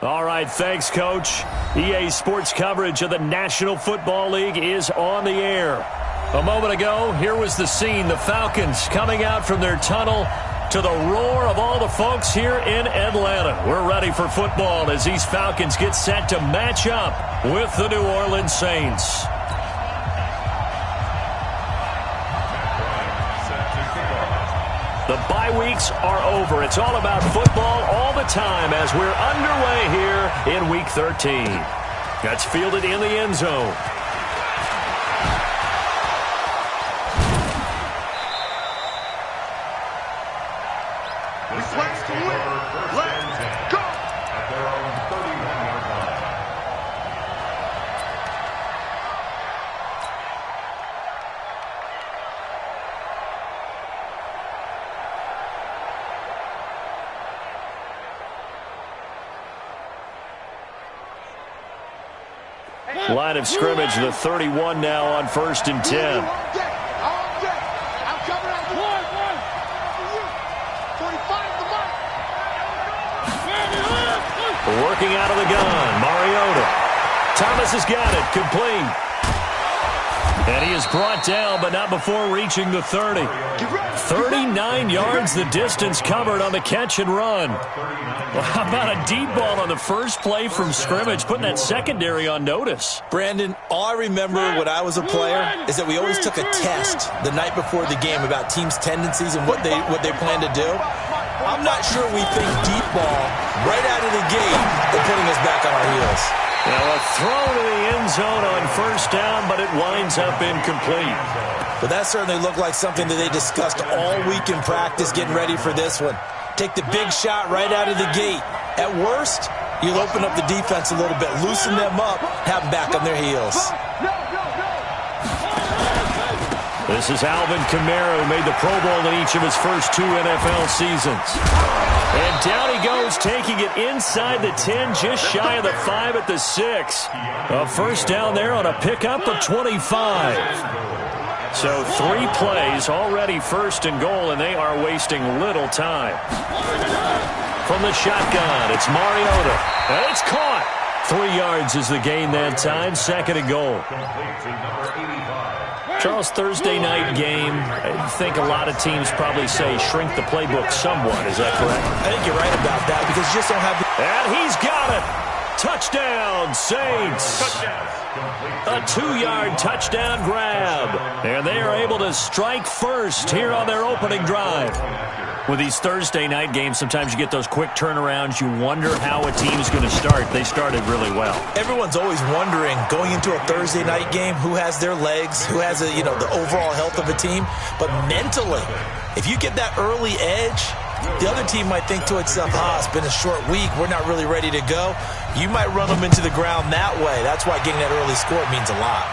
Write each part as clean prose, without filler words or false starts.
All right, thanks, Coach. EA Sports coverage of the National Football League is on the air. A moment ago, here was the scene. The Falcons coming out from their tunnel to the roar of all the folks here in Atlanta. We're ready for football as these Falcons get set to match up with the New Orleans Saints. The bye weeks are over. It's all about football all the time as we're underway here in Week 13. That's fielded in the end zone. Line of scrimmage, the 31 now on 1st and 10. Working out of the gun, Mariota. Thomas has got it, complete. And he is brought down, but not before reaching the 30. 39 yards the distance covered on the catch and run. Well, how about a deep ball on the first play from scrimmage, putting that secondary on notice? Brandon, all I remember when I was a player is that we always took a test the night before the game about teams' tendencies and what they plan to do. I'm not sure we think deep ball right out of the gate is putting us back on our heels. Now a throw to the end zone on 1st down, but it winds up incomplete. But that certainly looked like something that they discussed all week in practice getting ready for this one. Take the big shot right out of the gate. At worst, you'll open up the defense a little bit, loosen them up, have them back on their heels. This is Alvin Kamara, who made the Pro Bowl in each of his first 2 NFL seasons. And down he goes, taking it inside the 10, just shy of the 5 at the 6. A first down there on a pickup of 25. So 3 plays, already 1st and goal, and they are wasting little time. From the shotgun, it's Mariota. And it's caught. 3 yards is the gain that time, 2nd and goal. Charles, Thursday night game, I think a lot of teams probably say shrink the playbook somewhat. Is that correct? I think you're right about that because you just don't have the... And he's got it. Touchdown, Saints. A 2-yard touchdown grab. And they are able to strike first here on their opening drive. With these Thursday night games, sometimes you get those quick turnarounds. You wonder how a team is going to start. They started really well. Everyone's always wondering, going into a Thursday night game, who has their legs, who has the overall health of a team. But mentally, if you get that early edge, the other team might think to itself, it's been a short week. We're not really ready to go. You might run them into the ground that way. That's why getting that early score means a lot.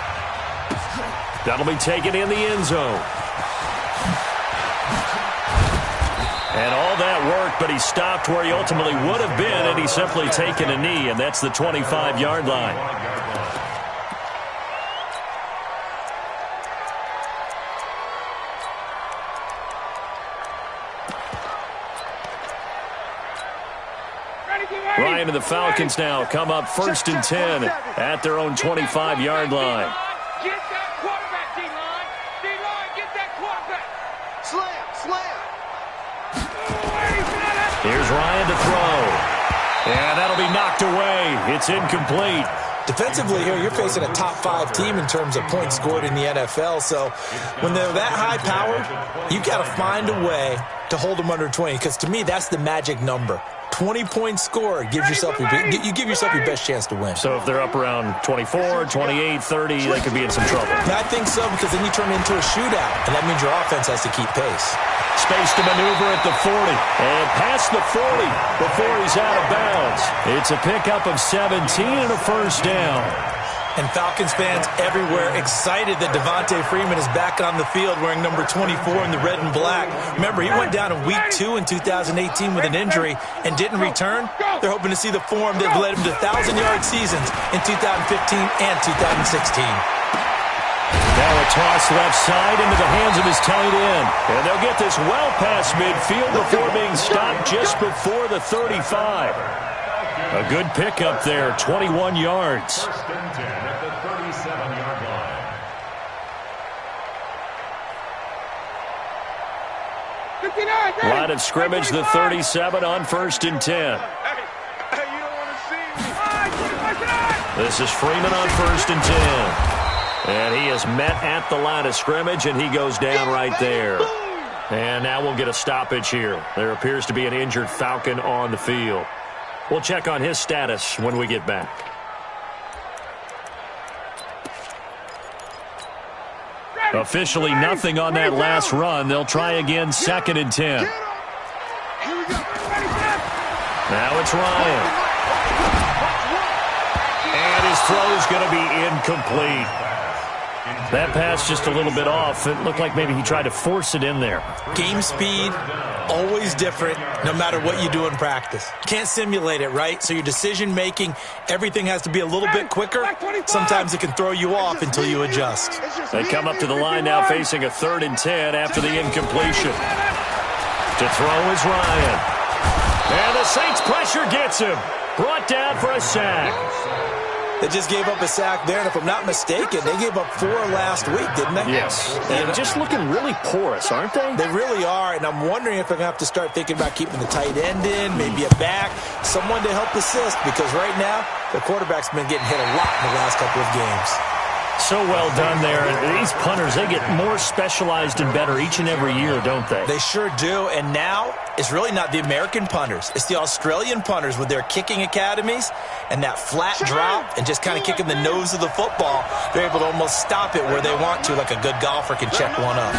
That'll be taken in the end zone. And all that worked, but he stopped where he ultimately would have been, and he's simply taken a knee, and that's the 25-yard line. Ryan and the Falcons now come up 1st and 10 at their own 25-yard line. Get that quarterback, D-line. D-line, get that quarterback. Slam. Here's Ryan to throw. And that'll be knocked away. It's incomplete. Defensively here, you're facing a top 5 team in terms of points scored in the NFL. So when they're that high-powered, you've got to find a way to hold them under 20. Because to me, that's the magic number. 20-point score gives yourself your best chance to win. So if they're up around 24, 28, 30, they could be in some trouble. Yeah, I think so, because then you turn it into a shootout, and that means your offense has to keep pace. Space to maneuver at the 40, and past the 40 before he's out of bounds. It's a pickup of 17 and a first down. And Falcons fans everywhere excited that Devontae Freeman is back on the field wearing number 24 in the red and black. Remember, he went down in Week 2 in 2018 with an injury and didn't return. They're hoping to see the form that led him to 1,000-yard seasons in 2015 and 2016. Now a toss left side into the hands of his tight end. And they'll get this well past midfield before being stopped just before the 35. A good pickup there, 21 yards. First and 10 at the 37-yard line. Line of scrimmage, the 37 on 1st and 10. This is Freeman on 1st and 10. And he is met at the line of scrimmage, and he goes down right there. And now we'll get a stoppage here. There appears to be an injured Falcon on the field. We'll check on his status when we get back. Officially nothing on that last run. They'll try again, 2nd and 10. Now it's Ryan. And his throw is going to be incomplete. That pass just a little bit off. It looked like maybe he tried to force it in there. Game speed, always different, no matter what you do in practice. Can't simulate it, right? So your decision-making, everything has to be a little bit quicker. Sometimes it can throw you off until you adjust. They come up to the line now facing a 3rd and 10 after the incompletion. To throw is Ryan. And the Saints pressure gets him. Brought down for a sack. They just gave up a sack there, and if I'm not mistaken, they gave up 4 last week, didn't they? Yes. And just looking really porous, aren't they? They really are, and I'm wondering if they're going to have to start thinking about keeping the tight end in, maybe a back, someone to help assist, because right now, the quarterback's been getting hit a lot in the last couple of games. So well done there. And these punters, they get more specialized and better each and every year, don't they? They sure do. And now it's really not the American punters. It's the Australian punters with their kicking academies and that flat drop and just kind of kicking the nose of the football. They're able to almost stop it where they want to, like a good golfer can check one up.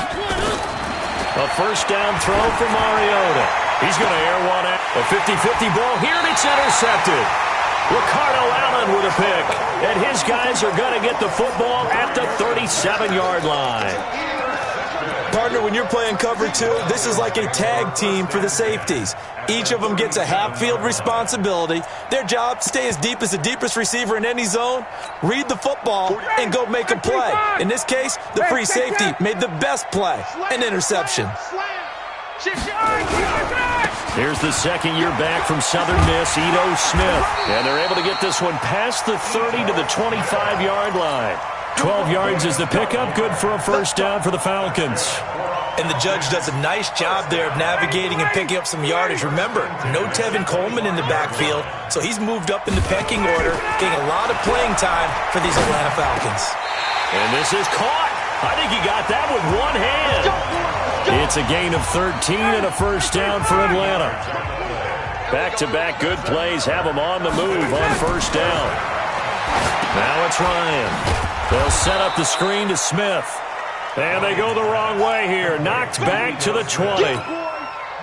A 1st down throw for Mariota. He's going to air one out. A 50-50 ball here, and it's intercepted. Ricardo Allen with a pick, and his guys are going to get the football at the 37-yard line. Partner, when you're playing cover 2, this is like a tag team for the safeties. Each of them gets a half-field responsibility. Their job, stay as deep as the deepest receiver in any zone, read the football, and go make a play. In this case, the free safety made the best play, an interception. Here's the 2nd year back from Southern Miss, Ito Smith. And they're able to get this one past the 30 to the 25-yard line. 12 yards is the pickup, good for a 1st down for the Falcons. And the judge does a nice job there of navigating and picking up some yardage. Remember, no Tevin Coleman in the backfield, so he's moved up in the pecking order, getting a lot of playing time for these Atlanta Falcons. And this is caught. I think he got that with one hand. It's a gain of 13 and a 1st down for Atlanta. Back-to-back good plays have them on the move on 1st down. Now it's Ryan. They'll set up the screen to Smith. And they go the wrong way here. Knocked back to the 20.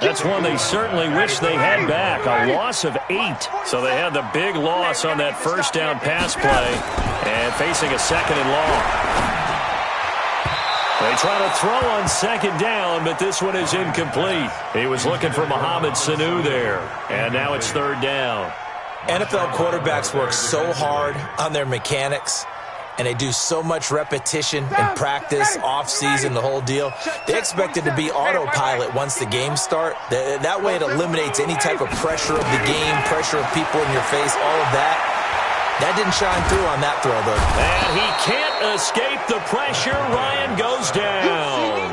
That's one they certainly wish they had back. A loss of 8. So they had the big loss on that 1st down pass play. And facing a 2nd and long. They try to throw on 2nd down, but this one is incomplete. He was looking for Mohamed Sanu there. And now it's 3rd down. NFL quarterbacks work so hard on their mechanics, and they do so much repetition in practice, off-season, the whole deal. They expect it to be autopilot once the games start. That way it eliminates any type of pressure of the game, pressure of people in your face, all of that. That didn't shine through on that throw, though. And he can't escape the pressure. Ryan goes down.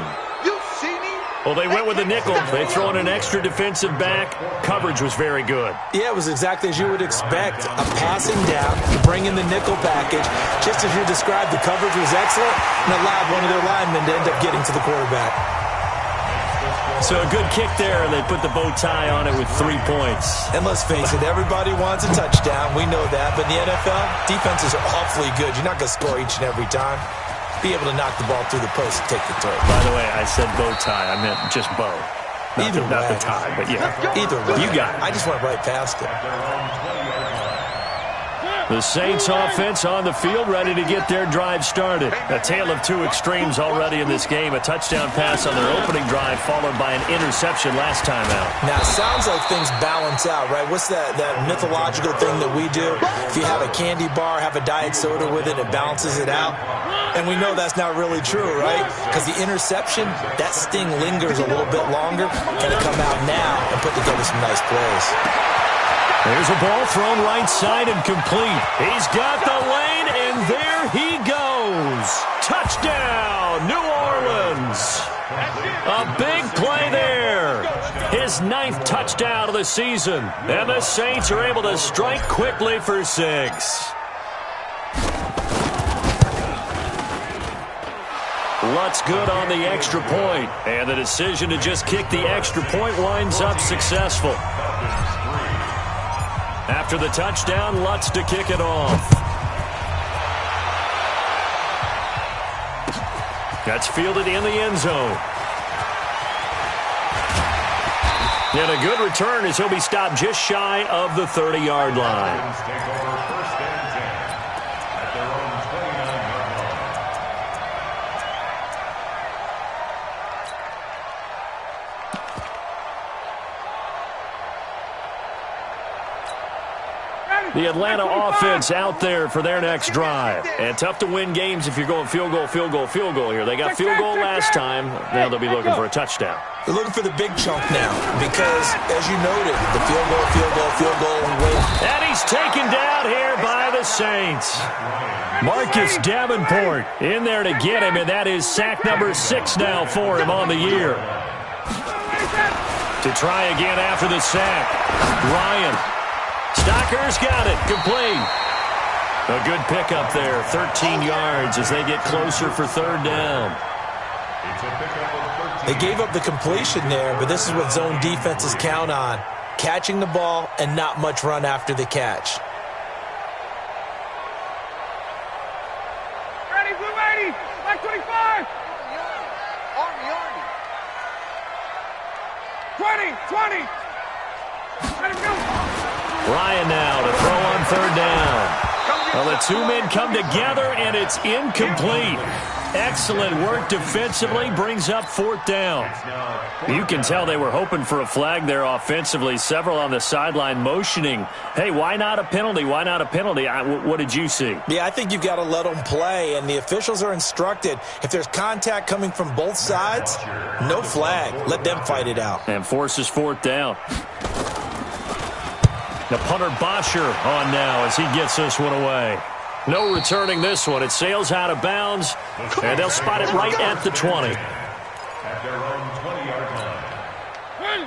Well, they went with the nickel. They throw in an extra defensive back. Coverage was very good. Yeah, it was exactly as you would expect. A passing down, you bring in the nickel package. Just as you described, the coverage was excellent and allowed one of their linemen to end up getting to the quarterback. So a good kick there, and they put the bow tie on it with 3 points. And let's face it, everybody wants a touchdown. We know that. But in the NFL, defenses are awfully good. You're not going to score each and every time. Be able to knock the ball through the post and take the throw. By the way, I said bow tie. I meant just bow. Not the tie, but yeah. Either way. You got it. I just went right past it. The Saints offense on the field, ready to get their drive started. A tale of two extremes already in this game. A touchdown pass on their opening drive, followed by an interception last time out. Now, it sounds like things balance out, right? What's that mythological thing that we do? If you have a candy bar, have a diet soda with it, it balances it out. And we know that's not really true, right? Because the interception, that sting lingers a little bit longer. Can it come out now and put together some nice plays? There's a ball thrown right side and complete. He's got the lane, and there he goes. Touchdown, New Orleans. A big play there. His 9th touchdown of the season. And the Saints are able to strike quickly for 6. Lutz good on the extra point. And the decision to just kick the extra point winds up successful. After the touchdown, Lutz to kick it off. That's fielded in the end zone. And a good return as he'll be stopped just shy of the 30-yard line. The Atlanta offense out there for their next drive. And tough to win games if you're going field goal, field goal, field goal here. They got field goal last time. Now they'll be looking for a touchdown. They're looking for the big chunk now because, as you noted, the field goal, win. And he's taken down here by the Saints. Marcus Davenport in there to get him, and that is sack number 6 now for him on the year. To try again after the sack, Ryan. Stocker's got it. Complete. A good pickup there. 13 yards as they get closer for 3rd down. They gave up the completion there, but this is what zone defenses count on. Catching the ball and not much run after the catch. Ready, blue 80, black 25. Army. 20. Let him go. Ryan now to throw on 3rd down. Well, the two men come together, and it's incomplete. Excellent work defensively, brings up 4th down. You can tell they were hoping for a flag there offensively. Several on the sideline motioning, hey, why not a penalty? Why not a penalty? What did you see? Yeah, I think you've got to let them play, and the officials are instructed. If there's contact coming from both sides, no flag. Let them fight it out. And forces 4th down. The punter Bosher on now as he gets this one away. No returning this one. It sails out of bounds, and they'll spot it right at the 20.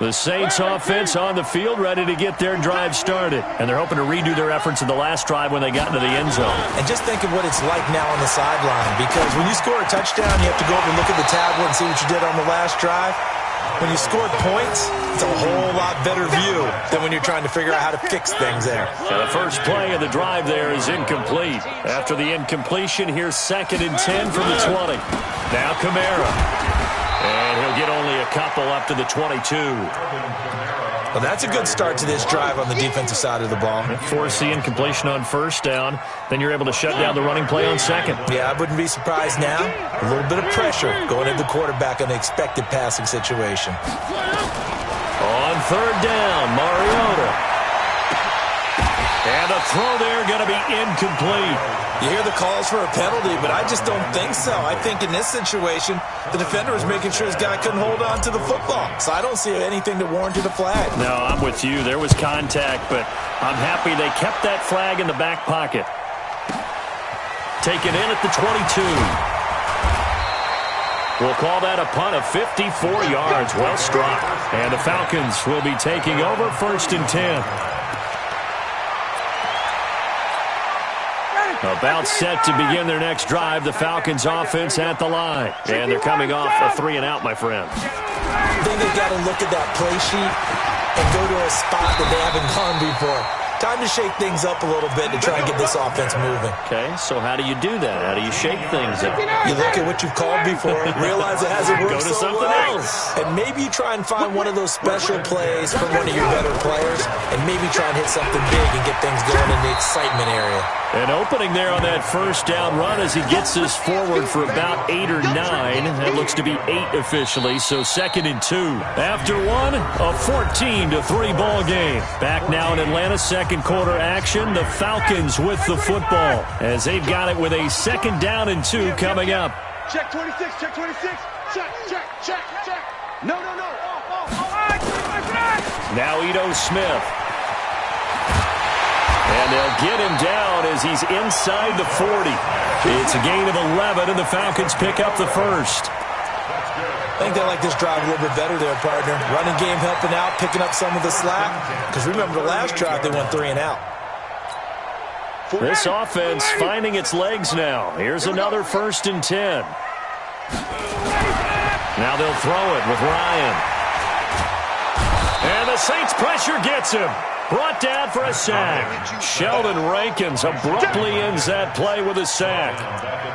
The Saints offense on the field ready to get their drive started. And they're hoping to redo their efforts in the last drive when they got into the end zone. And just think of what it's like now on the sideline. Because when you score a touchdown, you have to go over and look at the tablet and see what you did on the last drive. When you scored points, it's a whole lot better view than when you're trying to figure out how to fix things there. And the first play of the drive there is incomplete. After the incompletion, here's 2nd and 10 from the 20. Now Kamara. And he'll get only a couple up to the 22. Well, that's a good start to this drive on the defensive side of the ball. Force the incompletion on 1st down. Then you're able to shut down the running play on 2nd. Yeah, I wouldn't be surprised now. A little bit of pressure going into the quarterback on the expected passing situation. On 3rd down, Mariota. And a throw there going to be incomplete. You hear the calls for a penalty, but I just don't think so. I think in this situation, the defender was making sure his guy couldn't hold on to the football. So I don't see anything that warranted a flag. No, I'm with you. There was contact, but I'm happy they kept that flag in the back pocket. Taken in at the 22. We'll call that a punt of 54 yards. Well struck. And the Falcons will be taking over 1st and 10. About set to begin their next drive. The Falcons offense at the line. And they're coming off a 3-and-out, my friend. I think they've got to look at that play sheet and go to a spot that they haven't gone before. Time to shake things up a little bit to try and get this offense moving. Okay, so how do you do that? How do you shake things up? You look at what you've called before, realize it hasn't worked Go to something else. and maybe you try and find one of those special plays from one of your better players, and maybe try and hit something big and get things going in the excitement area. An opening there on that first down run as he gets this forward for about 8 or 9. That looks to be 8 officially, so 2nd and 2. After one, a 14-3 ball game. Back now in Atlanta, second quarter action. The Falcons with the football as they've got it with a 2nd down and 2 coming up. Check 26, check 26. Check. No. Off. Now Ito Smith. And they'll get him down as he's inside the 40. It's a gain of 11, and the Falcons pick up the first. I think they like this drive a little bit better there, partner. Running game helping out, picking up some of the slack. Because remember the last drive, they went 3 and out. This offense finding its legs now. Here's another 1st and 10. Now they'll throw it with Ryan. And the Saints pressure gets him. Brought down for a sack. Sheldon Rankins abruptly ends that play with a sack.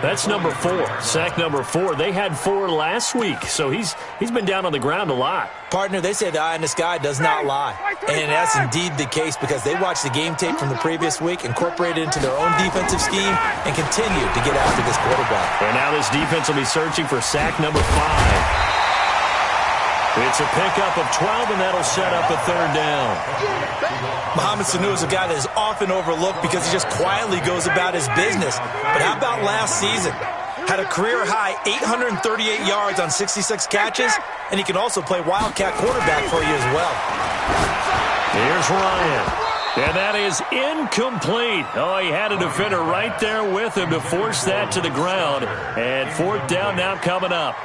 That's number 4. Sack number 4. They had 4 last week, so he's been down on the ground a lot. Partner, they say the eye in the sky does not lie. And that's indeed the case because they watched the game tape from the previous week, incorporated it into their own defensive scheme, and continue to get after this quarterback. And now this defense will be searching for sack number 5. It's a pickup of 12, and that'll set up a 3rd down. Mohamed Sanu is a guy that is often overlooked because he just quietly goes about his business. But how about last season? Had a career-high 838 yards on 66 catches, and he can also play Wildcat quarterback for you as well. Here's Ryan. And that is incomplete. Oh, he had a defender right there with him to force that to the ground. And 4th down now coming up.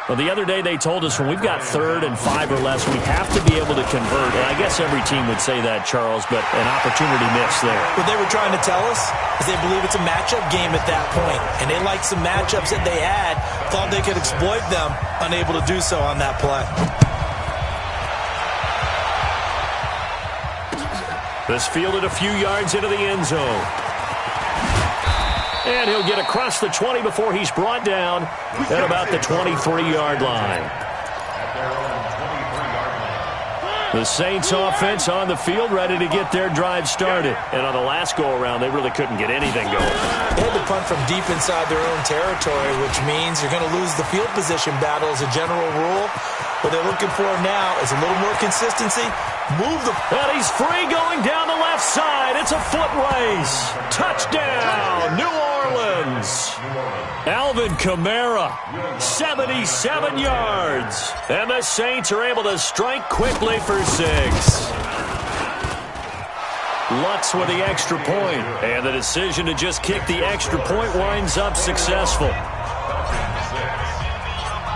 Well, the other day they told us when we've got 3rd and 5 or less, we have to be able to convert. And I guess every team would say that, Charles, but an opportunity missed there. What they were trying to tell us is they believe it's a matchup game at that point. And they liked some matchups that they had, thought they could exploit them, unable to do so on that play. This fielded a few yards into the end zone. And he'll get across the 20 before he's brought down at about the 23-yard line. The Saints offense on the field ready to get their drive started. And on the last go-around, they really couldn't get anything going. They had to punt from deep inside their own territory, which means you're going to lose the field position battle as a general rule. What they're looking for now is a little more consistency. And he's free going down the left side. It's a foot race. Touchdown, New Orleans. Alvin Kamara, 77 yards. And the Saints are able to strike quickly for 6. Lutz with the extra point. And the decision to just kick the extra point winds up successful.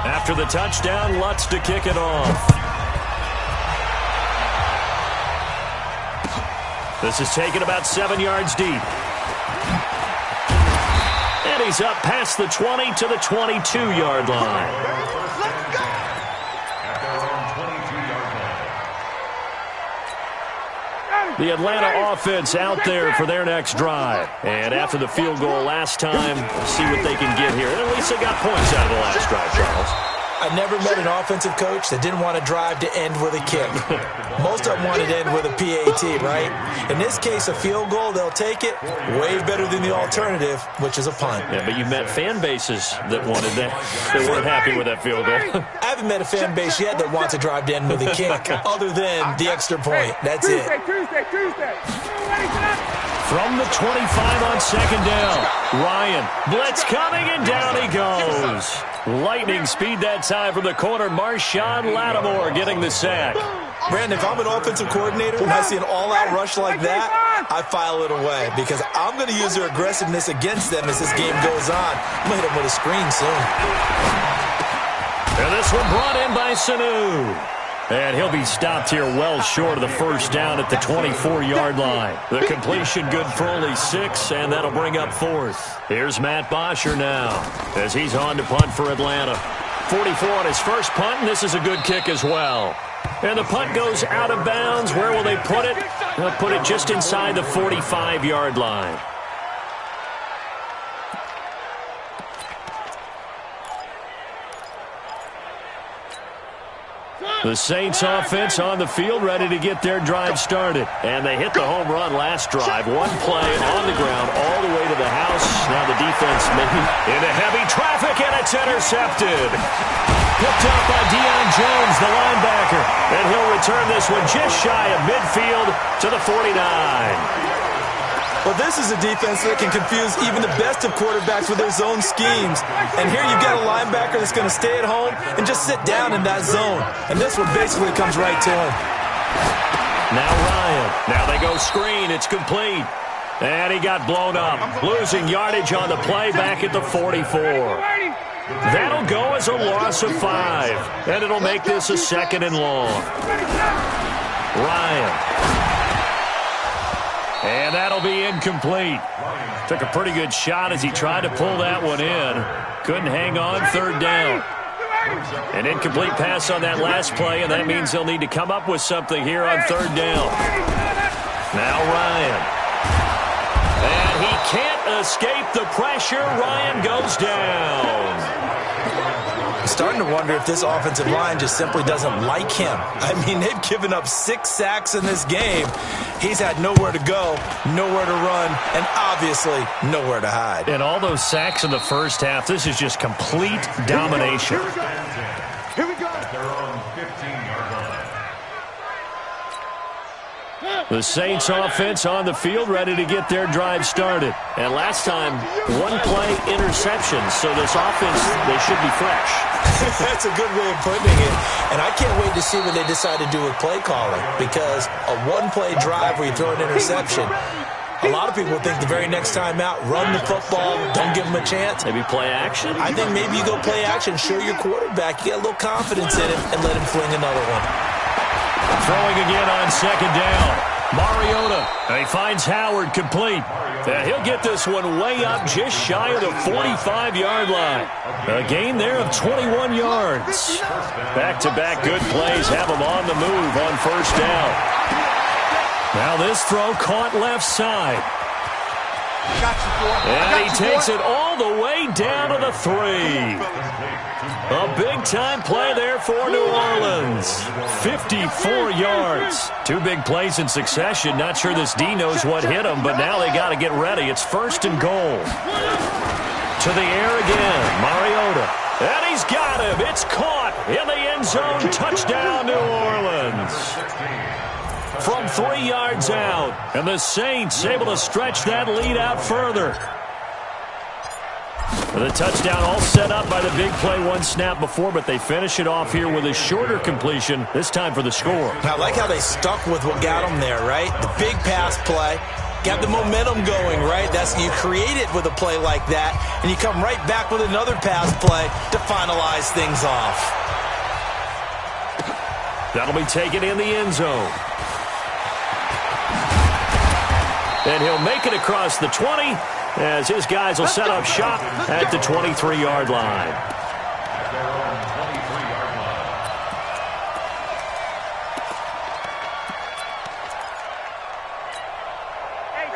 After the touchdown, Lutz to kick it off. This is taken about 7 yards deep. And he's up past the 20 to the 22-yard line. The Atlanta offense out there for their next drive. And after the field goal last time, we'll see what they can get here. And at least they got points out of the last drive, Charles. I never met an offensive coach that didn't want to drive to end with a kick. Most of them wanted to end with a PAT, right? In this case, a field goal, they'll take it. Way better than the alternative, which is a punt. Yeah, but you've met fan bases that wanted that. They weren't happy with that field goal. I haven't met a fan base yet that wants to drive to end with a kick, other than the extra point. That's it. Tuesday. From the 25 on 2nd down. Ryan, blitz coming, and down he goes. Lightning speed that time from the corner. Marshawn Lattimore getting the sack. Brandon, if I'm an offensive coordinator and I see an all-out rush like that, I file it away because I'm going to use their aggressiveness against them as this game goes on. I'm going to hit them with a screen soon. And this one brought in by Sanu. And he'll be stopped here well short of the first down at the 24-yard line. The completion good for only 6, and that'll bring up 4th. Here's Matt Bosher now as he's on to punt for Atlanta. 44 on his first punt, and this is a good kick as well. And the punt goes out of bounds. Where will they put it? They'll put it just inside the 45-yard line. The Saints offense on the field, ready to get their drive started. And they hit the home run last drive. One play on the ground all the way to the house. Now the defense maybe into heavy traffic, and it's intercepted. Picked up by Deion Jones, the linebacker. And he'll return this one just shy of midfield to the 49. Well, this is a defense that can confuse even the best of quarterbacks with their zone schemes. And here you've got a linebacker that's going to stay at home and just sit down in that zone. And this one basically comes right to him. Now Ryan. Now they go screen. It's complete. And he got blown up. Losing yardage on the play back at the 44. That'll go as a loss of 5. And it'll make this a 2nd and long. Ryan. And that'll be incomplete. Took a pretty good shot as he tried to pull that one in. Couldn't hang on, 3rd down. An incomplete pass on that last play, and that means they'll need to come up with something here on 3rd down. Now Ryan. And he can't escape the pressure. Ryan goes down. I'm starting to wonder if this offensive line just simply doesn't like him. I mean, they've given up 6 sacks in this game. He's had nowhere to go, nowhere to run, and obviously nowhere to hide. And all those sacks in the first half, this is just complete domination. Here we go. They're on 15-yard line. The Saints offense on the field, ready to get their drive started. And last time, 1-play interception, so this offense, they should be fresh. That's a good way of putting it. And I can't wait to see what they decide to do with play calling, because a 1-play drive where you throw an interception, a lot of people think the very next time out, run the football, don't give them a chance. Maybe play action? I think maybe you go play action, show your quarterback, you get a little confidence in him, and let him fling another one. Throwing again on 2nd down. Mariota. And he finds Howard complete. He'll get this one way up just shy of the 45-yard line. A gain there of 21 yards. Back-to-back good plays have him on the move on 1st down. Now this throw caught left side. And he takes it all the way down to the 3. A big-time play there for New Orleans. 54 yards. 2 big plays in succession. Not sure this D knows what hit him, but now they got to get ready. It's 1st and goal. To the air again. Mariota. And he's got him. It's caught in the end zone. Touchdown, New Orleans. From 3 yards out. And the Saints able to stretch that lead out further. The touchdown all set up by the big play 1 snap before, but they finish it off here with a shorter completion, this time for the score. I like how they stuck with what got them there, right? The big pass play, got the momentum going, right? That's, you create it with a play like that, and you come right back with another pass play to finalize things off. That'll be taken in the end zone. And he'll make it across the 20, as his guys will set up shop at the 23-yard line.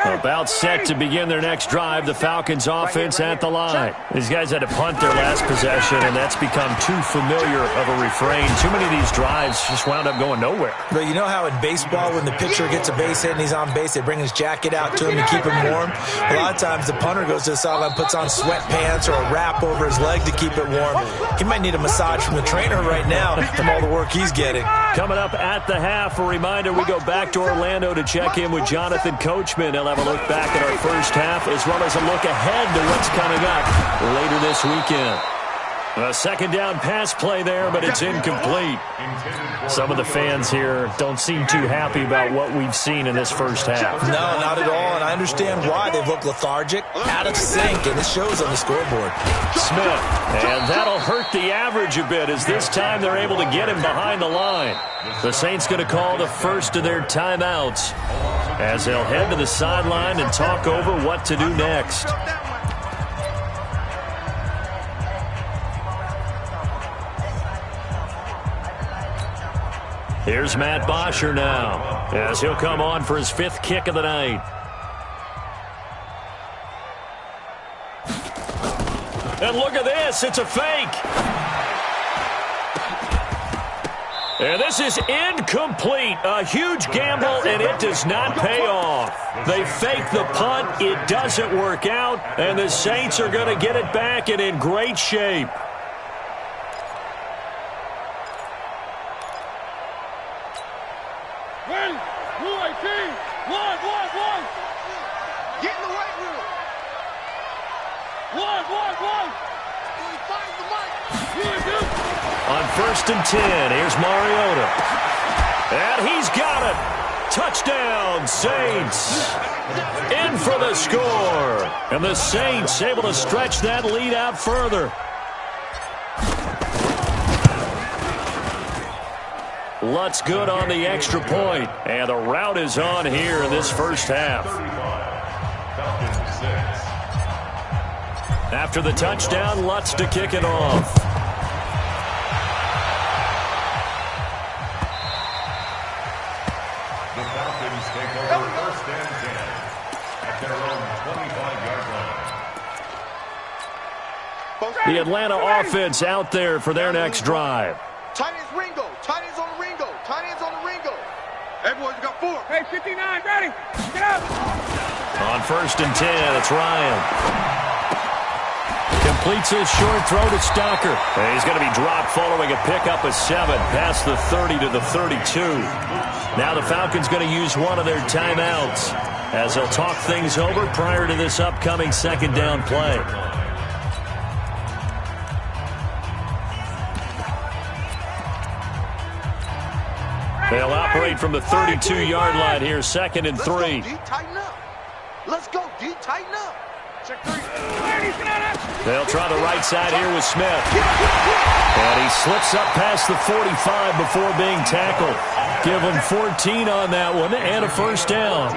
About set to begin their next drive. The Falcons offense at the line. These guys had to punt their last possession, and that's become too familiar of a refrain. Too many of these drives just wound up going nowhere. But you know how in baseball, when the pitcher gets a base hit and he's on base, they bring his jacket out to him to keep him warm? A lot of times the punter goes to the sideline, puts on sweatpants or a wrap over his leg to keep it warm. He might need a massage from the trainer right now from all the work he's getting. Coming up at the half, a reminder, we go back to Orlando to check in with Jonathan Coachman. He'll have a look back at our first half as well as a look ahead to what's coming up later this weekend. A 2nd down pass play there, but it's incomplete. Some of the fans here don't seem too happy about what we've seen in this first half. No, not at all, and I understand why. They've looked lethargic, out of sync, and it shows on the scoreboard. Smith, and that'll hurt the average a bit as this time they're able to get him behind the line. The Saints going to call the first of their timeouts as they'll head to the sideline and talk over what to do next. Here's Matt Bosher now, as he'll come on for his 5th kick of the night. And look at this, it's a fake. And this is incomplete. A huge gamble, and it does not pay off. They fake the punt, it doesn't work out, and the Saints are going to get it back and in great shape. Ready? Blue 18. One. Get in the weight room. One. Find the mic. On 1st and 10, here's Mariota. And he's got it. Touchdown, Saints. In for the score. And the Saints able to stretch that lead out further. Lutz good on the extra point. And the rout is on here in this first half. After the touchdown, Lutz to kick it off. The Falcons take over 1st and 10 at their own 25-yard line. The Atlanta offense out there for their next drive. Tight ends Ringo. Tight ends on the Ringo. Tight ends on the Ringo. Hey, boys, we got 4. Hey, 59, ready. Get up. On 1st and 10, it's Ryan. Completes a short throw to Stocker. And he's going to be dropped following a pickup of 7 past the 30 to the 32. Now the Falcons going to use one of their timeouts as they'll talk things over prior to this upcoming 2nd down play. They'll operate from the 32-yard line here, 2nd and 3. Tighten up. Let's go, D. Tighten up. Check 3. They'll try the right side here with Smith. And he slips up past the 45 before being tackled. Give him 14 on that one and a 1st down.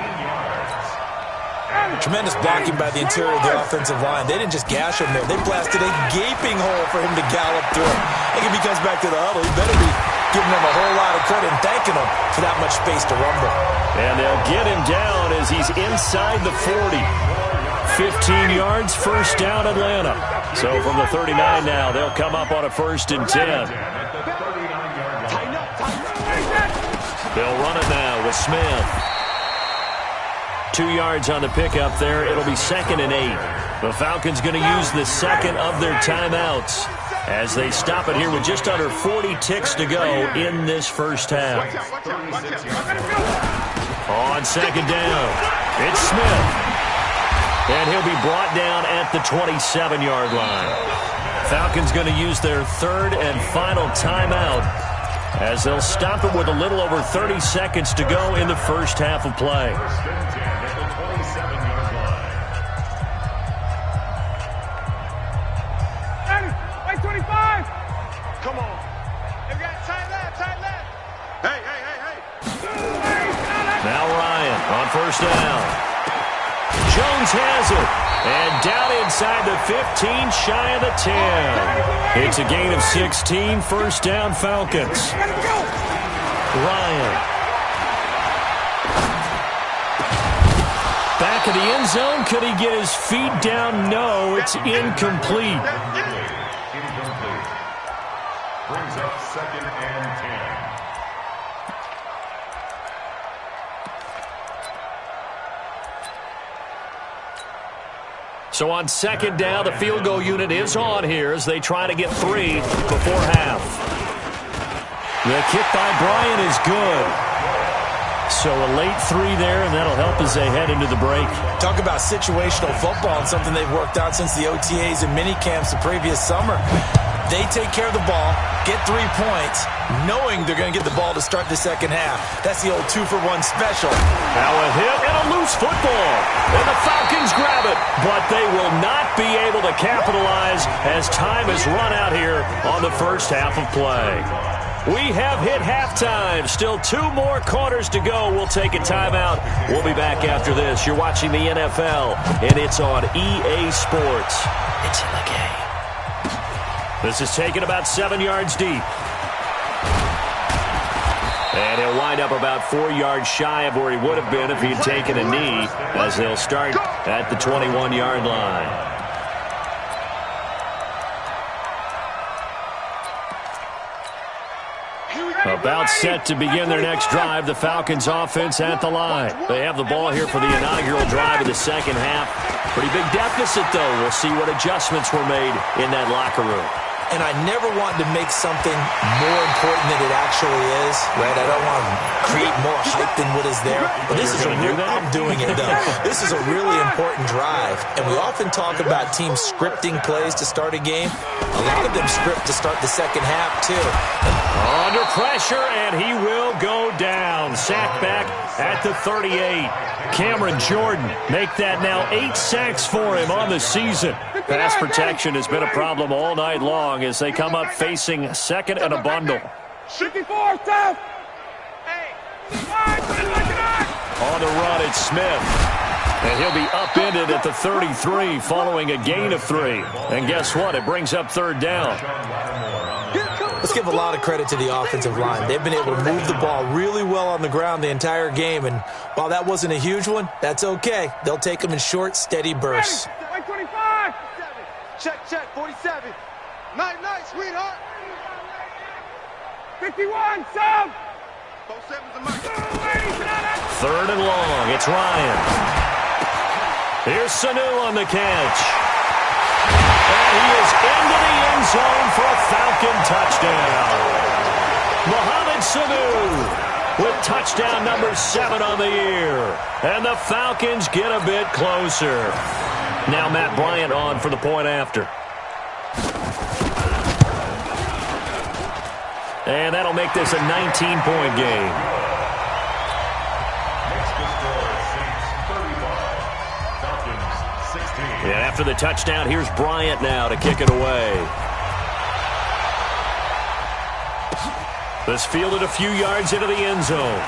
Tremendous blocking by the interior of the offensive line. They didn't just gash him there. They blasted a gaping hole for him to gallop through. I think if he comes back to the huddle, he better be giving them a whole lot of credit and thanking them for that much space to rumble. And they'll get him down as he's inside the 40. 15 yards, 1st down Atlanta. So from the 39 now, they'll come up on a 1st and 10. They'll run it now with Smith. 2 yards on the pickup there. It'll be 2nd and 8. The Falcons going to use the 2nd of their timeouts as they stop it here with just under 40 ticks to go in this first half. On 2nd down, it's Smith. And he'll be brought down at the 27-yard line. Falcons going to use their 3rd and final timeout as they'll stop it with a little over 30 seconds to go in the first half of play. Hey, 25. Come on. They got tight left. Hey. Now Ryan on 1st down. Jones has it. And down inside the 15, shy of the 10. It's a gain of 16, 1st down Falcons. Ryan. Back of the end zone. Could he get his feet down? No, it's incomplete. Brings up 2nd and 10. So on 2nd down, the field goal unit is on here as they try to get 3 before half. The kick by Bryant is good. So a late 3 there, and that'll help as they head into the break. Talk about situational football and something they've worked out since the OTAs and mini camps the previous summer. They take care of the ball, get 3 points, knowing they're going to get the ball to start the second half. That's the old 2-for-1 special. Now a hit and a loose football. And the Falcons grab it, but they will not be able to capitalize as time has run out here on the first half of play. We have hit halftime. Still 2 more quarters to go. We'll take a timeout. We'll be back after this. You're watching the NFL, and it's on EA Sports. It's in the game. This is taken about 7 yards deep. And he'll wind up about 4 yards shy of where he would have been if he had taken a knee, as they'll start at the 21-yard line. About set to begin their next drive, the Falcons offense at the line. They have the ball here for the inaugural drive of the second half. Pretty big deficit, though. We'll see what adjustments were made in that locker room. And I never want to make something more important than it actually is, right? I don't want to create more hype than what is there. But this is I'm doing it, though. This is a really important drive. And we often talk about teams scripting plays to start a game. A lot of them script to start the second half, too. Under pressure, and he will go down. Sacked back at the 38. Cameron Jordan make that now 8 sacks for him on the season. Pass protection has been a problem all night long as they come up facing second and a bundle. 54, tough. On the run, it's Smith. And he'll be upended at the 33 following a gain of 3. And guess what? It brings up third down. Let's give a lot of credit to the offensive line. They've been able to move the ball really well on the ground the entire game. And while that wasn't a huge one, that's okay. They'll take them in short, steady bursts. 25. Check, 47. Nice, sweetheart. 51, sub. 47's a mic. Third and long. It's Ryan. Here's Sanu on the catch. And he is into the end zone for a Falcon touchdown. Mohamed Sanu with touchdown number 7 on the year. And the Falcons get a bit closer. Now Matt Bryant on for the point after. And that'll make this a 19-point game. And after the touchdown, here's Bryant now to kick it away. This fielded a few yards into the end zone.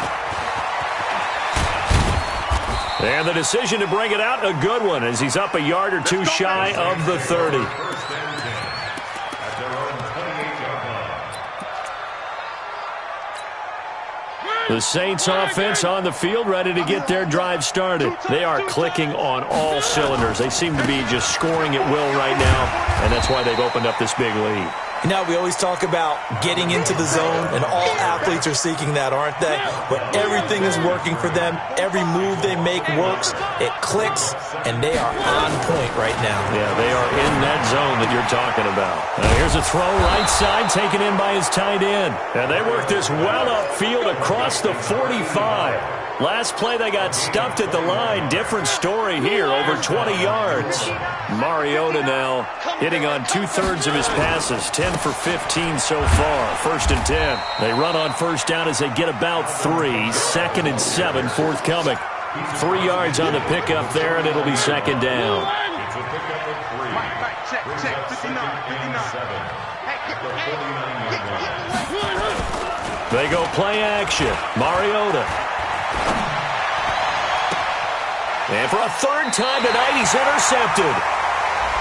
And the decision to bring it out, a good one, as he's up a yard or two shy of the 30. The Saints offense on the field, ready to get their drive started. They are clicking on all cylinders. They seem to be just scoring at will right now, and that's why they've opened up this big lead. You know, we always talk about getting into the zone, and all athletes are seeking that, aren't they? But everything is working for them. Every move they make works. It clicks, and they are on point right now. Yeah, they are in that zone that you're talking about. Here's a throw right side, taken in by his tight end. And they work this well upfield across the 45. Last play, they got stuffed at the line. Different story here, over 20 yards. Mariota now hitting on 2/3 of his passes, 10 for 15 so far. 1st and 10. They run on first down as they get about 3. 2nd and 7 forthcoming. 3 yards on the pickup there, and it'll be 2nd down. It's a pickup of 3. Check, 59. They go play action. Mariota. And for a 3rd time tonight, he's intercepted.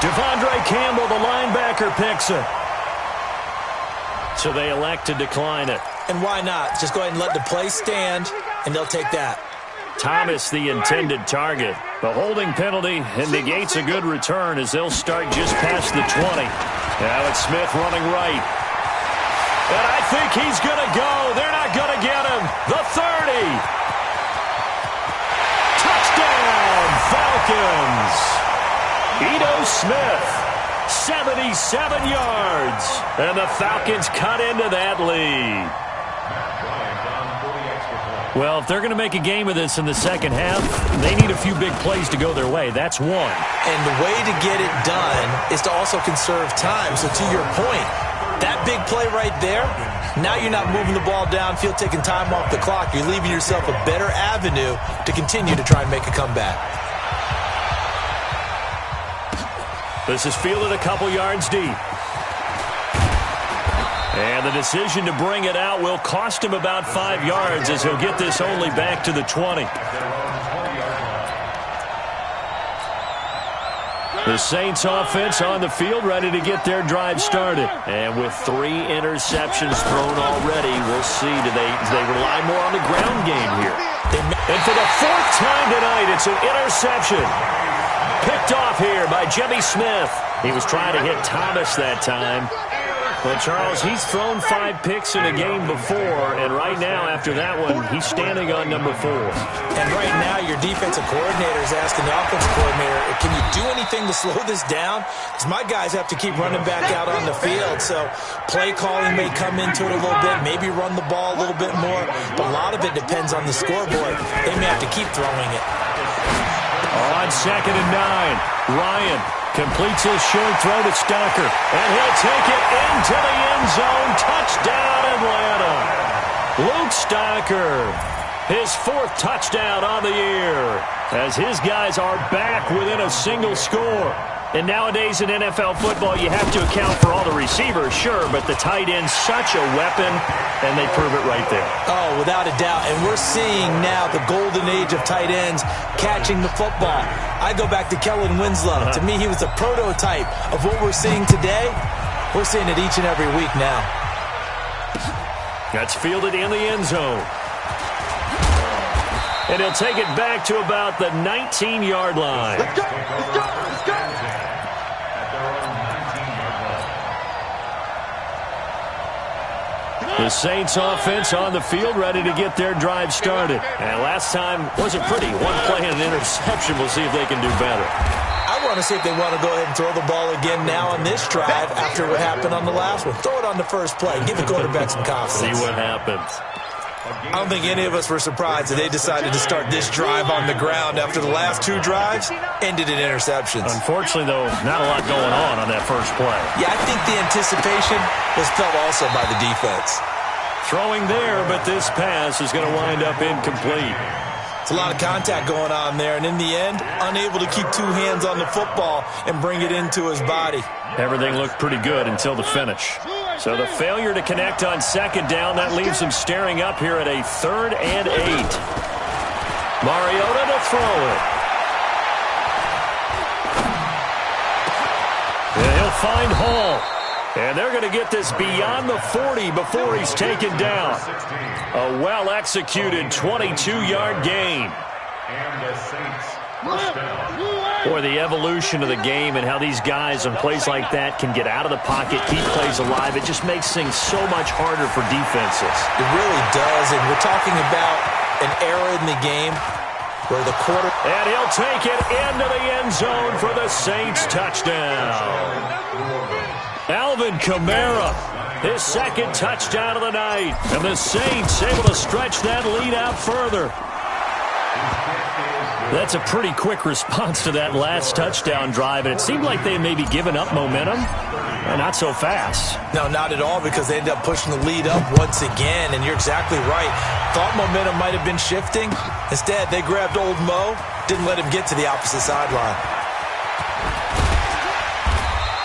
Devondre Campbell, the linebacker, picks it. So they elect to decline it. And why not? Just go ahead and let the play stand, and they'll take that. Thomas, the intended target. The holding penalty and negates a good return as they'll start just past the 20. Now it's Smith running right. And I think he's going to go. They're not going to get him. The 30. Touchdown, Falcons. Ito Smith, 77 yards. And the Falcons cut into that lead. Well, if they're going to make a game of this in the second half, they need a few big plays to go their way. That's one. And the way to get it done is to also conserve time. So to your point, that big play right there, now you're not moving the ball downfield, taking time off the clock. You're leaving yourself a better avenue to continue to try and make a comeback. This is fielded a couple yards deep. And the decision to bring it out will cost him about 5 yards as he'll get this only back to the 20. The Saints offense on the field, ready to get their drive started. And with 3 interceptions thrown already, we'll see. Do they rely more on the ground game here? And for the 4th time tonight, it's an interception. Picked off here by Jimmy Smith. He was trying to hit Thomas that time. Well, Charles, he's thrown 5 picks in a game before, and right now, after that one, he's standing on number 4. And right now, your defensive coordinator is asking the offensive coordinator, can you do anything to slow this down? Because my guys have to keep running back out on the field, so play calling may come into it a little bit, maybe run the ball a little bit more, but a lot of it depends on the scoreboard. They may have to keep throwing it. On 2nd and 9, Ryan completes his short throw to Stocker, and he'll take it into the end zone. Touchdown, Atlanta. Luke Stocker, his 4th touchdown on the year, as his guys are back within a single score. And nowadays in NFL football, you have to account for all the receivers, sure, but the tight end's such a weapon, and they prove it right there. Oh, without a doubt. And we're seeing now the golden age of tight ends catching the football. I go back to Kellen Winslow. To me, he was a prototype of what we're seeing today. We're seeing it each and every week now. That's fielded in the end zone. And he'll take it back to about the 19-yard line. Let's go! Let's go! Let's go! The Saints offense on the field, ready to get their drive started. And last time wasn't pretty. 1 play and an interception. We'll see if they can do better. I want to see if they want to go ahead and throw the ball again now on this drive after what happened on the last one. Throw it on the first play. Give the quarterback some confidence. See what happens. I don't think any of us were surprised that they decided to start this drive on the ground after the last 2 drives ended in interceptions. Unfortunately, though, not a lot going on that first play. Yeah, I think the anticipation was felt also by the defense. Throwing there, but this pass is going to wind up incomplete. It's a lot of contact going on there, and in the end, unable to keep 2 hands on the football and bring it into his body. Everything looked pretty good until the finish. So the failure to connect on 2nd down, that leaves him staring up here at a 3rd and 8. Mariota to throw it. And he'll find Hall. And they're going to get this beyond the 40 before he's taken down. A well-executed 22-yard gain. And the Saints first down. Boy, the evolution of the game and how these guys on plays like that can get out of the pocket, keep plays alive, it just makes things so much harder for defenses. It really does, and we're talking about an era in the game where the quarter... And he'll take it into the end zone for the Saints touchdown. Alvin Kamara, his 2nd touchdown of the night. And the Saints able to stretch that lead out further. That's a pretty quick response to that last touchdown drive, and it seemed like they had maybe given up momentum. Not so fast. No, not at all, because they ended up pushing the lead up once again, and you're exactly right. Thought momentum might have been shifting. Instead, they grabbed old Mo, didn't let him get to the opposite sideline.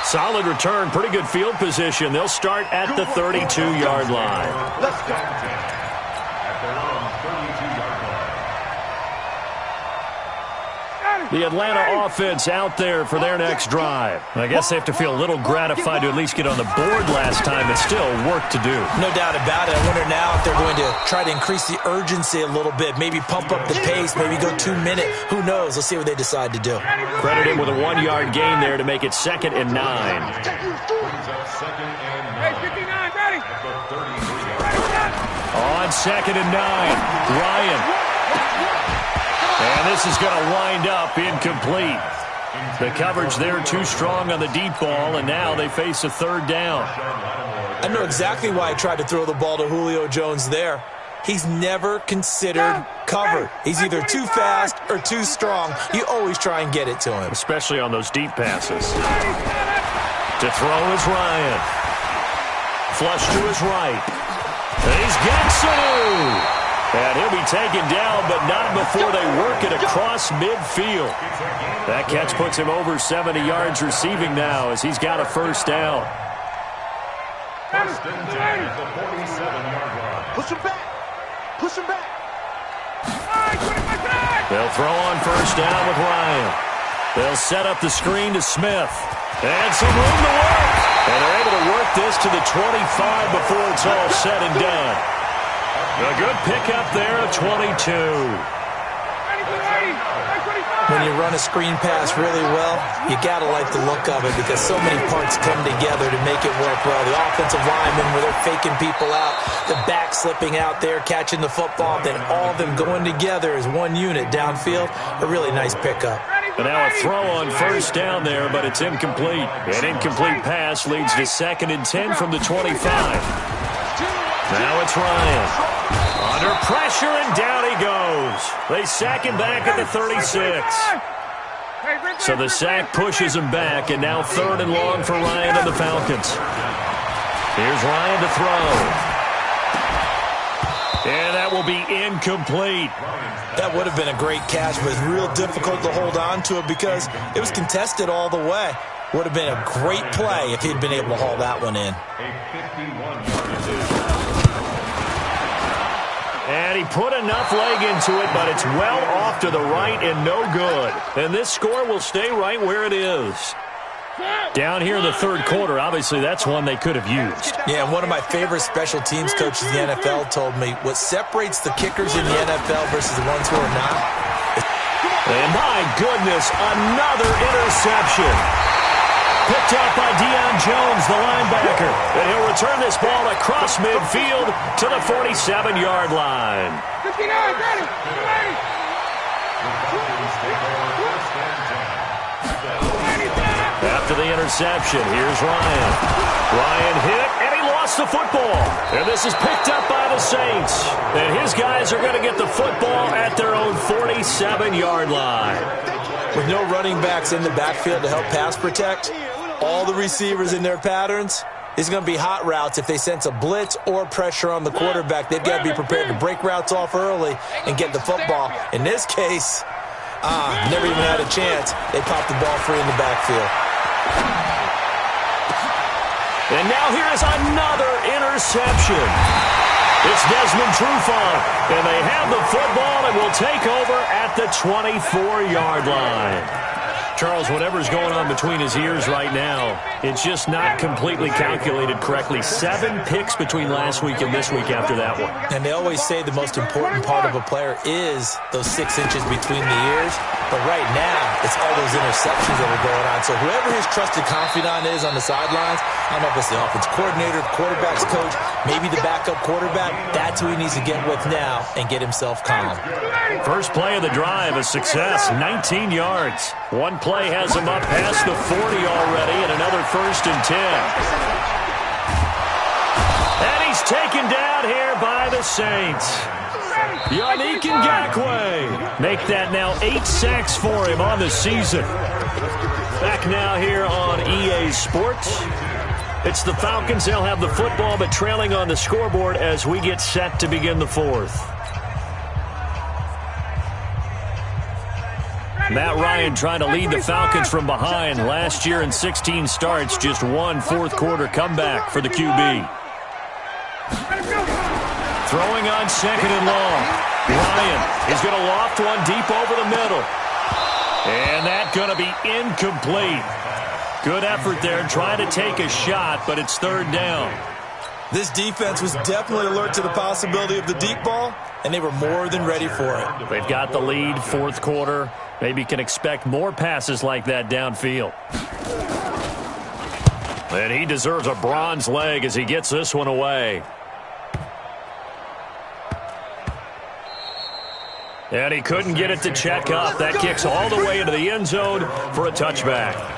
Solid return, pretty good field position. They'll start at the 32-yard line. Let's go! The Atlanta offense out there for their next drive. I guess they have to feel a little gratified to at least get on the board last time, but still work to do. No doubt about it. I wonder now if they're going to try to increase the urgency a little bit, maybe pump up the pace, maybe go 2-minute. Who knows? Let's see what they decide to do. Credit him with a 1-yard gain there to make it 2nd and 9. Hey, 59, ready? On 2nd and 9, Ryan. And this is going to wind up incomplete. The coverage there too strong on the deep ball, and now they face a 3rd down. I know exactly why I tried to throw the ball to Julio Jones there. He's never considered cover. He's either too fast or too strong. You always try and get it to him. Especially on those deep passes. To throw is Ryan. Flush to his right. And he's got Sanu. And he'll be taken down, but not before they work it across midfield. That catch puts him over 70 yards receiving now as he's got a 1st down. First and 10 at the 47-yard line. Push him back. Push him back. They'll throw on 1st down with Ryan. They'll set up the screen to Smith. And some room to work. And they're able to work this to the 25 before it's all said and done. A good pickup there of 22. When you run a screen pass really well, you got to like the look of it because so many parts come together to make it work well. The offensive linemen, where they're faking people out, the back slipping out there, catching the football, then all of them going together as one unit downfield. A really nice pickup. And now a throw on first down there, but it's incomplete. An incomplete pass leads to 2nd and 10 from the 25. Now it's Ryan. Under pressure, and down he goes. They sack him back at the 36. So the sack pushes him back, and now 3rd and long for Ryan and the Falcons. Here's Ryan to throw. And that will be incomplete. That would have been a great catch, but it's real difficult to hold on to it because it was contested all the way. Would have been a great play if he'd been able to haul that one in. And he put enough leg into it, but it's well off to the right and no good. And this score will stay right where it is. Down here in the 3rd quarter, obviously that's one they could have used. Yeah, and one of my favorite special teams coaches in the NFL told me what separates the kickers in the NFL versus the ones who are not. And my goodness, another interception. Picked up by Deion Jones, the linebacker. And he'll return this ball across midfield to the 47-yard line. 59, ready. After the interception, here's Ryan. Ryan hit, and he lost the football. And this is picked up by the Saints. And his guys are going to get the football at their own 47-yard line. With no running backs in the backfield to help pass protect, all the receivers in their patterns, it's going to be hot routes. If they sense a blitz or pressure on the quarterback, they've got to be prepared to break routes off early and get the football. In this case, never even had a chance. They popped the ball free in the backfield. And now here is another interception. It's Desmond Trufant, and they have the football and will take over at the 24-yard line. Charles, whatever's going on between his ears right now, it's just not completely calculated correctly. 7 picks between last week and this week after that one. And they always say the most important part of a player is those 6 inches between the ears. But right now, it's all those interceptions that are going on. So whoever his trusted confidant is on the sidelines, I don't know if it's the offense coordinator, the quarterback's coach, maybe the backup quarterback, that's who he needs to get with now and get himself calm. First play of the drive, a success, 19 yards. One play has him up past the 40 already, and another 1st and 10. And he's taken down here by the Saints. Yannick Ngakoue. Make that now 8 sacks for him on the season. Back now here on EA Sports. It's the Falcons. They'll have the football, but trailing on the scoreboard as we get set to begin the 4th. Matt Ryan trying to lead the Falcons from behind. Last year in 16 starts, just 1 fourth-quarter comeback for the QB. Throwing on 2nd and long. Ryan is going to loft one deep over the middle. And that's going to be incomplete. Good effort there, trying to take a shot, but it's 3rd down. This defense was definitely alert to the possibility of the deep ball, and they were more than ready for it. They've got the lead, 4th quarter. Maybe can expect more passes like that downfield. And he deserves a bronze leg as he gets this one away. And he couldn't get it to check up. That kicks all the way into the end zone for a touchback.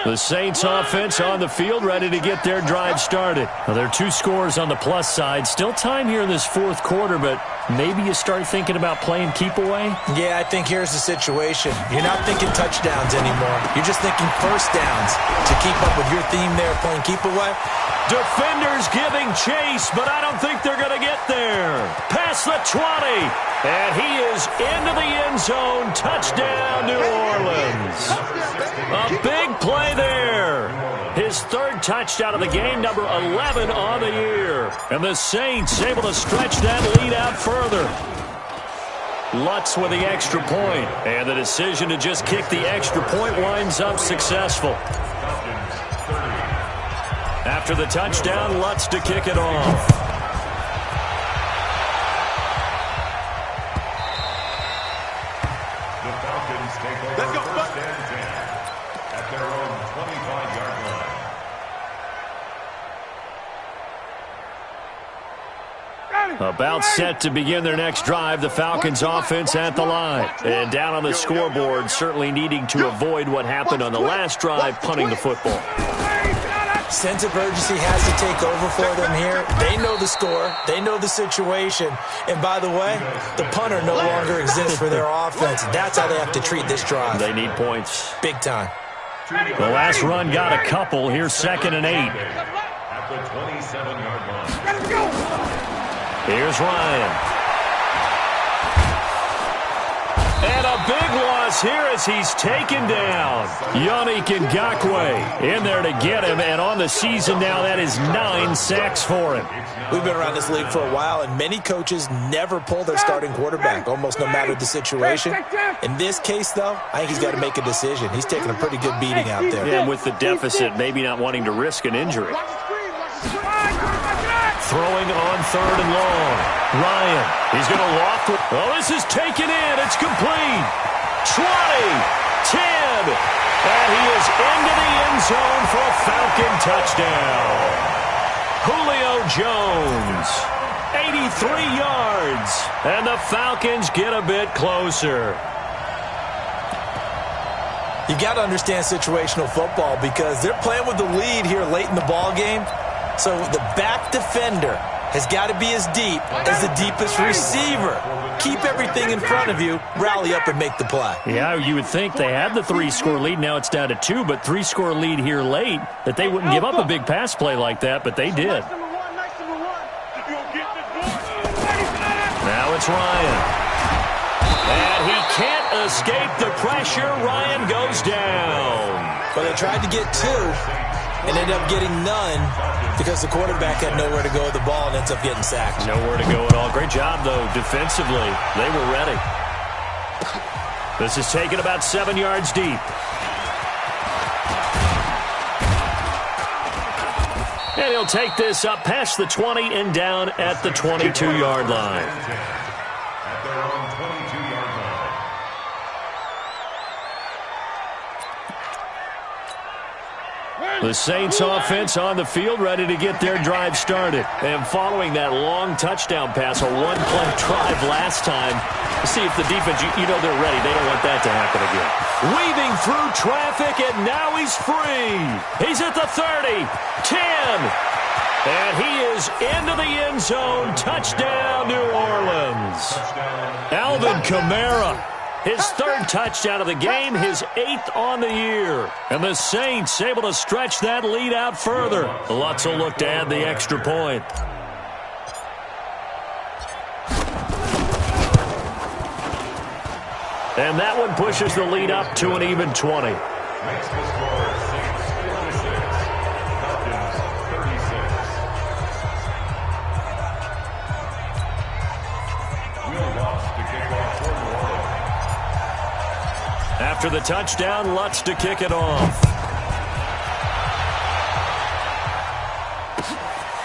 The Saints offense on the field, ready to get their drive started. Now, there are 2 scores on the plus side. Still time here in this 4th quarter, but maybe you start thinking about playing keep away? Yeah, I think here's the situation. You're not thinking touchdowns anymore. You're just thinking first downs to keep up with your theme there, playing keep away. Defenders giving chase, but I don't think they're going to get there. Past the 20, and he is into the end zone. Touchdown, New Orleans. A big play there. His his third touchdown of the game, number 11 on the year. And the Saints able to stretch that lead out further. Lutz with the extra point, and the decision to just kick the extra point winds up successful. After the touchdown, Lutz to kick it off. The Falcons take over first and 10 at their own 25-yard line. About set to begin their next drive, the Falcons offense at the line. And down on the scoreboard, certainly needing to avoid what happened on the last drive, punting the football. Sense of urgency has to take over for them here. They know the score. They know the situation. And by the way, the punter no longer exists for their offense. That's how they have to treat this drive. They need points. Big time. The last run got a couple. Here's 2nd and 8. At the 27-yard line. Here's Ryan. And a big loss here as he's taken down. Yannick Ngakoue in there to get him, and on the season now, that is 9 sacks for him. We've been around this league for a while, and many coaches never pull their starting quarterback, almost no matter the situation. In this case, though, I think he's got to make a decision. He's taking a pretty good beating out there. Yeah, with the deficit, maybe not wanting to risk an injury. Throwing on 3rd and long. Ryan, he's going to loft it. Oh, this is taken in. It's complete. 20, 10, and he is into the end zone for a Falcon touchdown. Julio Jones, 83 yards, and the Falcons get a bit closer. You got to understand situational football because they're playing with the lead here late in the ball game. So the back defender has got to be as deep as the deepest receiver. Keep everything in front of you, rally up and make the play. Yeah, you would think they had the 3-score lead. Now it's down to 2, but 3-score lead here late, that they wouldn't give up a big pass play like that, but they did. Now it's Ryan. And he can't escape the pressure. Ryan goes down. But they tried to get 2 and ended up getting none because the quarterback had nowhere to go with the ball and ends up getting sacked. Nowhere to go at all. Great job, though, defensively. They were ready. This is taken about 7 yards deep. And he'll take this up past the 20 and down at the 22-yard line. At their own 22-yard line. The Saints offense on the field, ready to get their drive started. And following that long touchdown pass, a one-play drive last time, see if the defense, you know they're ready. They don't want that to happen again. Weaving through traffic, and now he's free. He's at the 30, 10, and he is into the end zone. Touchdown, New Orleans. Alvin Kamara. His 3rd touchdown of the game, his 8th on the year. And the Saints able to stretch that lead out further. Lutz will look to add the extra point. And that one pushes the lead up to an even 20. Makes the score 6-56. Falcons 36. Will Lutz to kick off for New Orleans. After the touchdown, Lutz to kick it off.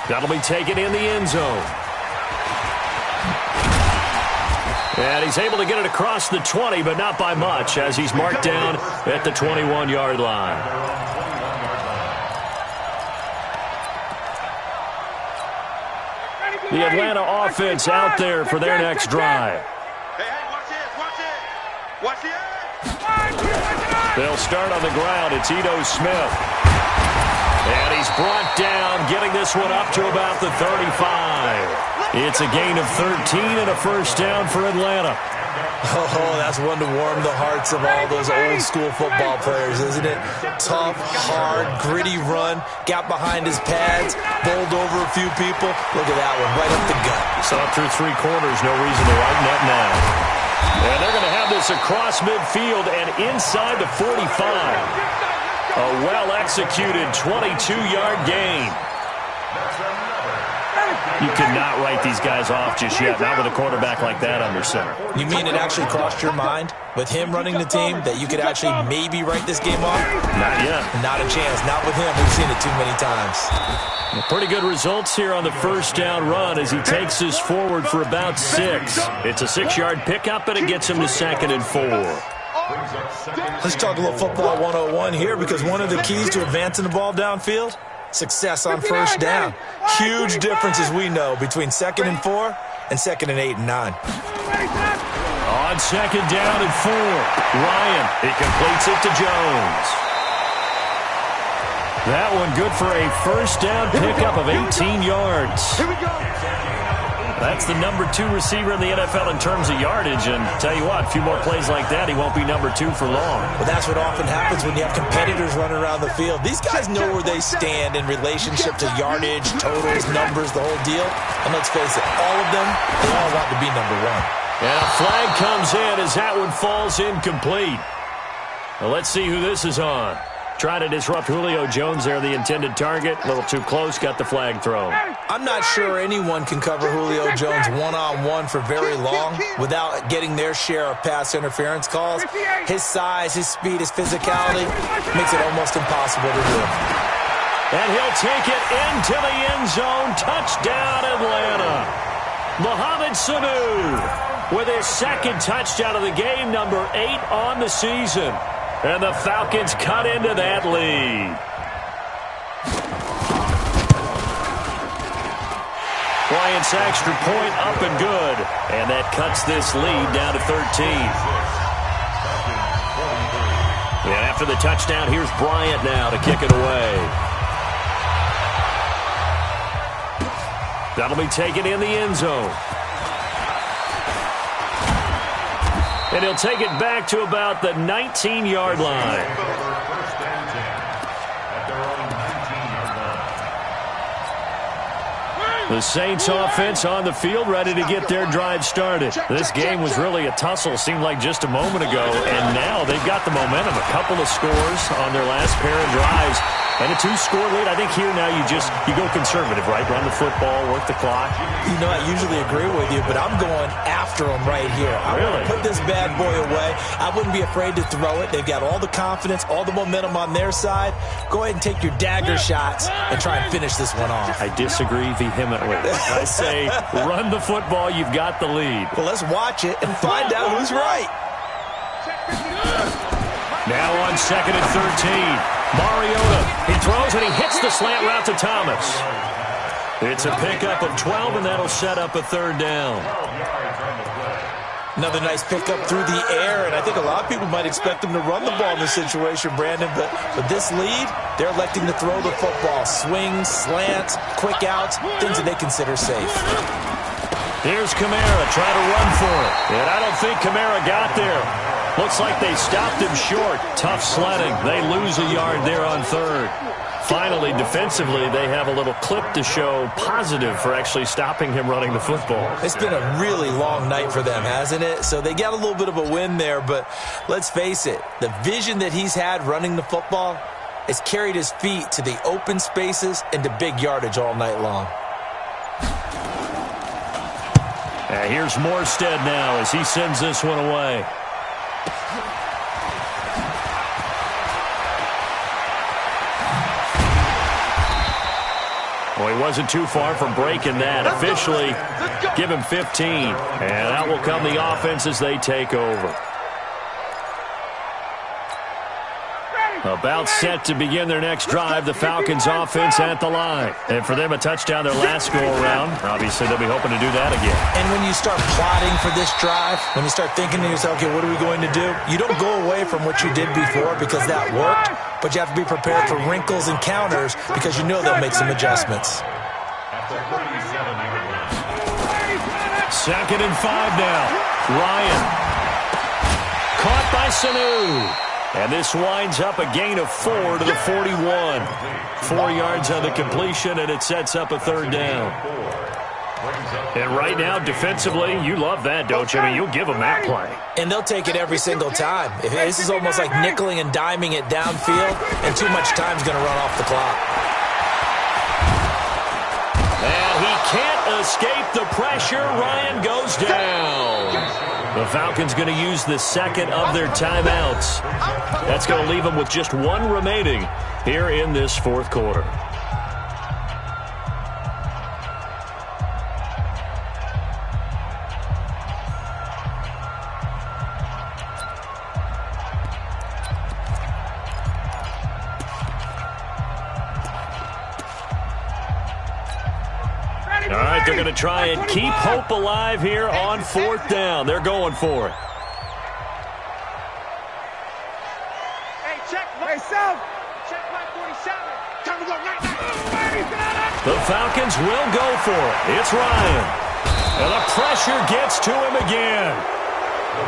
That'll be taken in the end zone. And he's able to get it across the 20, but not by much, as he's marked down at the 21-yard line. The Atlanta offense out there for their next drive. Hey, watch this, watch this. Watch this. They'll start on the ground. It's Ito Smith. And he's brought down, getting this one up to about the 35. It's a gain of 13 and a first down for Atlanta. Oh, that's one to warm the hearts of all those old school football players, isn't it? Tough, hard, gritty run, got behind his pads, bowled over a few people. Look at that one, right up the gut. Saw through 3 quarters, no reason to lighten up now. And they're going to have this across midfield and inside the 45. A well-executed 22-yard gain. You cannot write these guys off just yet, not with a quarterback like that under center. You mean it actually crossed your mind with him running the team that you could actually maybe write this game off? Not yet. Not a chance. Not with him. We've seen it too many times. Pretty good results here on the first down run as he takes this forward for about 6. It's a 6-yard pickup, and it gets him to 2nd and 4. Let's talk a little football 101 here, because one of the keys to advancing the ball downfield, success on first down. Huge difference, as we know, between 2nd and 4 and 2nd and 8 and 9. On 2nd down and 4, Ryan, he completes it to Jones. That one good for a first down pickup of 18 yards. That's the number 2 receiver in the NFL in terms of yardage, and tell you what, a few more plays like that, he won't be number 2 for long. Well, that's what often happens when you have competitors running around the field. These guys know where they stand in relationship to yardage, totals, numbers, the whole deal. And let's face it, all of them, they all want to be number 1. And a flag comes in as that one falls incomplete. Well, let's see who this is on. Trying to disrupt Julio Jones there, the intended target. A little too close, got the flag thrown. I'm not sure anyone can cover Julio Jones one-on-one for very long without getting their share of pass interference calls. His size, his speed, his physicality makes it almost impossible to do. And he'll take it into the end zone. Touchdown, Atlanta. Mohamed Sanu with his 2nd touchdown of the game, number 8 on the season. And the Falcons cut into that lead. Bryant's extra point up and good. And that cuts this lead down to 13. And after the touchdown, here's Bryant now to kick it away. That'll be taken in the end zone. And he'll take it back to about the 19-yard line. The Saints offense on the field, ready to get their drive started. This game was really a tussle, seemed like just a moment ago, and now they've got the momentum. A couple of scores on their last pair of drives. And a 2-score lead. I think here now you go conservative, right? Run the football, work the clock. You know, I usually agree with you, but I'm going after them right here. I want to put this bad boy away. I wouldn't be afraid to throw it. They've got all the confidence, all the momentum on their side. Go ahead and take your dagger shots and try and finish this one off. I disagree vehemently. I say run the football. You've got the lead. Well, let's watch it and find out who's right. Now on 2nd and 13. Mariota, he throws and he hits the slant route to Thomas. It's a pickup of 12, and that'll set up a 3rd down. Another nice pickup through the air, and I think a lot of people might expect them to run the ball in this situation, Brandon, but with this lead, they're electing to throw the football. Swings, slants, quick outs, things that they consider safe. Here's Kamara trying to run for it, and I don't think Kamara got there. Looks like they stopped him short. Tough sledding. They lose a yard there on 3rd. Finally, defensively, they have a little clip to show positive for actually stopping him running the football. It's been a really long night for them, hasn't it? So they got a little bit of a win there, but let's face it, the vision that he's had running the football has carried his feet to the open spaces and to big yardage all night long. Here's Morstead now as he sends this one away. Well, he wasn't too far from breaking that. Officially, give him 15. And out will come the offense as they take over. About set to begin their next drive, the Falcons offense at the line. And for them, a touchdown their last go-around. Obviously, they'll be hoping to do that again. And when you start plotting for this drive, when you start thinking to yourself, okay, what are we going to do? You don't go away from what you did before because that worked, but you have to be prepared for wrinkles and counters because you know they'll make some adjustments. 2nd and 5 now. Ryan. Caught by Sanu. And this winds up a gain of 4 to the 41. 4 yards on the completion, and it sets up a 3rd down. And right now, defensively, you love that, don't you? I mean, you'll give them that play. And they'll take it every single time. This is almost like nickeling and diming it downfield, and too much time's going to run off the clock. And he can't escape the pressure. Ryan goes down. The Falcons going to use the second of their timeouts. That's going to leave them with just one remaining here in this fourth quarter. All right, they're going to try and keep hope alive here on fourth down. They're going for it. Hey, check. Hey, South. Check line 47. Time to go right now. The Falcons will go for it. It's Ryan. And the pressure gets to him again.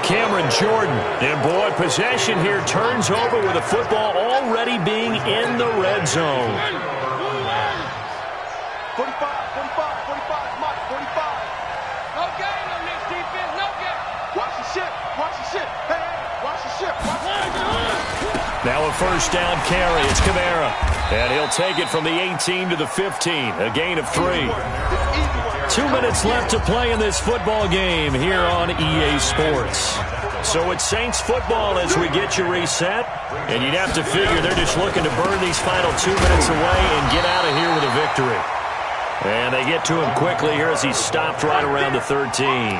Cameron Jordan. And, boy, possession here turns over with the football already being in the red zone. 45, 45, Mike, 45. No gain on this defense, no gain. Watch the ship, watch the ship. Hey, watch the ship, watch the ship. Now a first down carry. It's Kamara. And he'll take it from the 18 to the 15. A gain of 3. 2 minutes left to play in this football game here on EA Sports. So it's Saints football as we get you reset. And you'd have to figure they're just looking to burn these final 2 minutes away and get out of here with a victory. And they get to him quickly here as he's stopped right around the 13.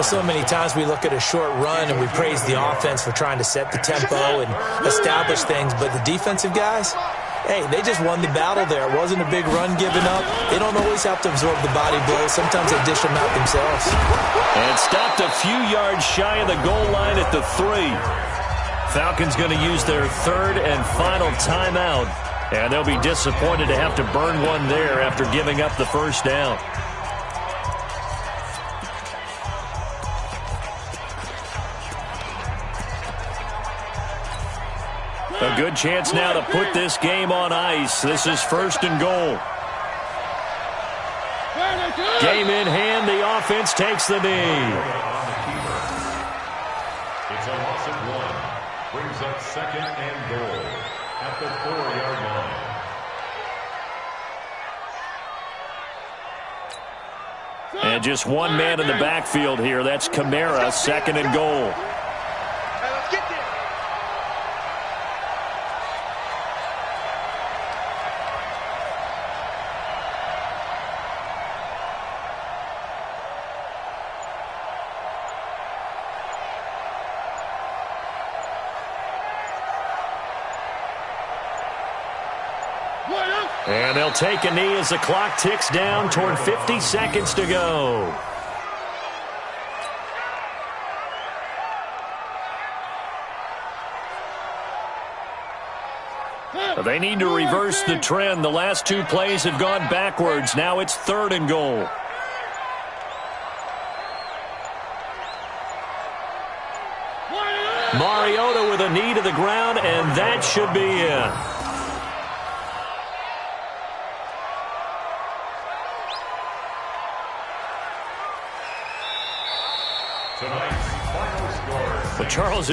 So many times we look at a short run and we praise the offense for trying to set the tempo and establish things, but the defensive guys, hey, they just won the battle there. It wasn't a big run given up. They don't always have to absorb the body blows. Sometimes they dish them out themselves. And stopped a few yards shy of the goal line at the 3. Falcons going to use their third and final timeout. And they'll be disappointed to have to burn one there after giving up the first down. A good chance now to put this game on ice. This is first and goal. Game in hand. The offense takes the knee. It's a loss of 1. Brings up second and goal at the 4-yard line. And just one man in the backfield here. That's Kamara, second and goal. Hey, let's get there. And they'll take a knee as the clock ticks down toward 50 seconds to go. They need to reverse the trend. The last 2 plays have gone backwards. Now it's third and goal. Mariota with a knee to the ground, and that should be it. Tonight's final score. But Charles